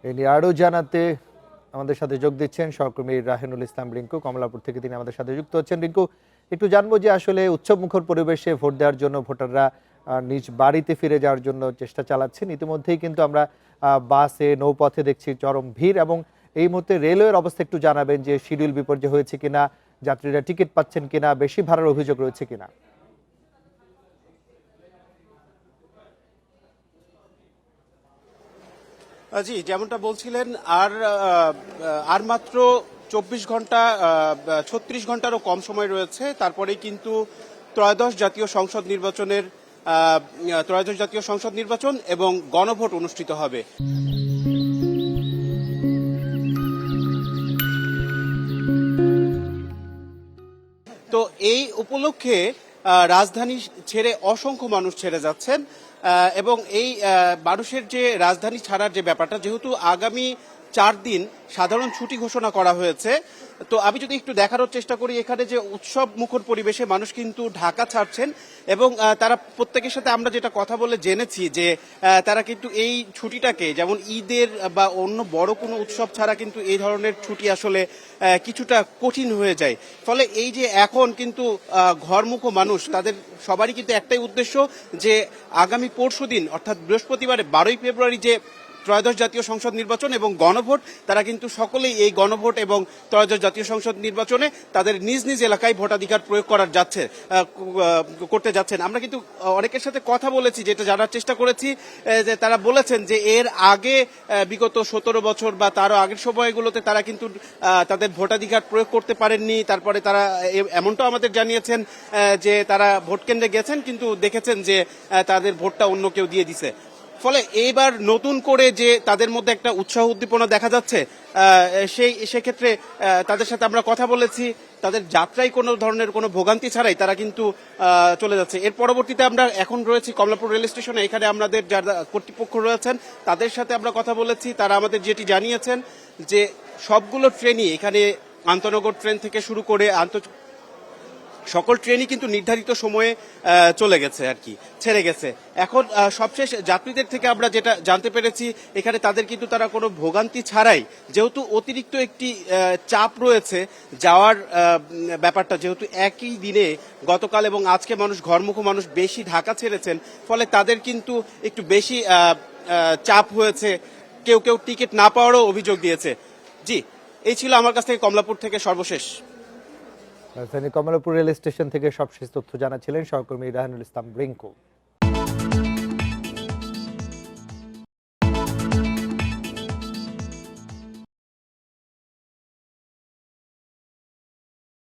এ নিয়ে আরও জানাতে আমাদের সাথে যোগ দিচ্ছেন সহকর্মী রাহেনুল ইসলাম রিঙ্কু। কমলাপুর থেকে তিনি আমাদের সাথে যুক্ত হচ্ছেন। রিঙ্কু, একটু জানবো যে আসলে উৎসবমুখর পরিবেশে ভোট দেওয়ার জন্য ভোটাররা নিজ বাড়িতে ফিরে যাওয়ার জন্য চেষ্টা চালাচ্ছেন। ইতিমধ্যেই কিন্তু আমরা বাসে, নৌপথে দেখছি চরম ভিড়, এবং এই মুহূর্তে রেলওয়ের অবস্থা একটু জানাবেন যে শিডিউল বিপর্যয় হয়েছে কিনা, যাত্রীরা টিকিট পাচ্ছেন কিনা, বেশি ভাড়ার অভিযোগ রয়েছে কিনা। জি, যেমনটা বলছিলেন, আর মাত্র 24 ঘন্টা 36 ঘন্টারও কম সময় রয়েছে, তারপরেই কিন্তু ত্রয়োদশ জাতীয় সংসদ নির্বাচন এবং গণভোট অনুষ্ঠিত হবে। তো এই উপলক্ষে রাজধানী ছেড়ে অসংখ্য মানুষ ছেড়ে যাচ্ছেন, এবং এই মানুষের যে রাজধানী ছাড়ার যে ব্যাপারটা, যেহেতু আগামী 4 দিন সাধারণ ছুটি ঘোষণা করা হয়েছে, তো আমি যদি একটু দেখানোর চেষ্টা করি এখানে যে উৎসব মুখর পরিবেশে মানুষ কিন্তু ঢাকা ছাড়ছেন, এবং তারা প্রত্যেকের সাথে আমরা যেটা কথা বলে জেনেছি যে তারা কিন্তু এই ছুটিটাকে, যেমন ঈদের বা অন্য বড় কোনো উৎসব ছাড়া কিন্তু এই ধরনের ছুটি আসলে কিছুটা কঠিন হয়ে যায়। ফলে এই যে এখন কিন্তু ঘরমুখো মানুষ, তাদের সবারই কিন্তু একটাই উদ্দেশ্য যে আগামী পরশুদিন অর্থাৎ বৃহস্পতিবারে 12ই ফেব্রুয়ারি যে ত্রয়োদশ জাতীয় সংসদ নির্বাচন এবং গণভোট, তারা কিন্তু সকলেই এই গণভোট এবং ত্রয়োদশ জাতীয় সংসদ নির্বাচনে তাদের নিজ নিজ এলাকায় ভোটাধিকার প্রয়োগ করতে যাচ্ছেন। আমরা কিন্তু অনেকের সাথে কথা বলেছি, যেটা জানার চেষ্টা করেছি যে তারা বলেছেন যে এর আগে বিগত 17 বছর বা তারও আগের সময়গুলোতে তারা কিন্তু তাদের ভোটাধিকার প্রয়োগ করতে পারেননি। তারপরে তারা এমনটাও আমাদের জানিয়েছেন যে তারা ভোট কেন্দ্রে গেছেন, কিন্তু দেখেছেন যে তাদের ভোটটা অন্য কেউ দিয়ে দিছে। ফলে এইবার নতুন করে যে তাদের মধ্যে একটা উৎসাহ উদ্দীপনা দেখা যাচ্ছে, সেক্ষেত্রে তাদের সাথে আমরা কথা বলেছি, তাদের যাত্রায় কোনো ধরনের কোনো ভোগান্তি ছাড়াই তারা কিন্তু চলে যাচ্ছে। এর পরবর্তীতে আমরা এখন রয়েছি কমলাপুর রেল স্টেশনে। এখানে আমাদের যারা কর্তৃপক্ষ রয়েছেন তাদের সাথে আমরা কথা বলেছি। তারা আমাদের যেটি জানিয়েছেন যে সবগুলো ট্রেনই, এখানে আন্তনগর ট্রেন থেকে শুরু করে সকল ট্রেনই কিন্তু নির্ধারিত সময়ে চলে গেছে, আর কি ছেড়ে গেছে। এখন সবশেষ যাত্রীদের থেকে আমরা যেটা জানতে পেরেছি, এখানে তারা কোনো ভোগান্তি ছাড়াই, যেহেতু অতিরিক্ত একটি চাপ রয়েছে যাওয়ার ব্যাপারটা, যেহেতু একই দিনে গতকাল এবং আজকে ঘরমুখো মানুষ বেশি ঢাকা ছেড়েছেন, ফলে তাদের কিন্তু একটু বেশি চাপ হয়েছে। কেউ কেউ টিকিট না পাওয়ারও অভিযোগ দিয়েছে। জি, এই ছিল আমার কাছ থেকে কমলাপুর থেকে সর্বশেষ। রাজধানী কমলাপুর রেল স্টেশন থেকে সবশেষ তথ্য জানাচ্ছিলেন সহকর্মী রাহেনুল ইসলাম রিঙ্কু।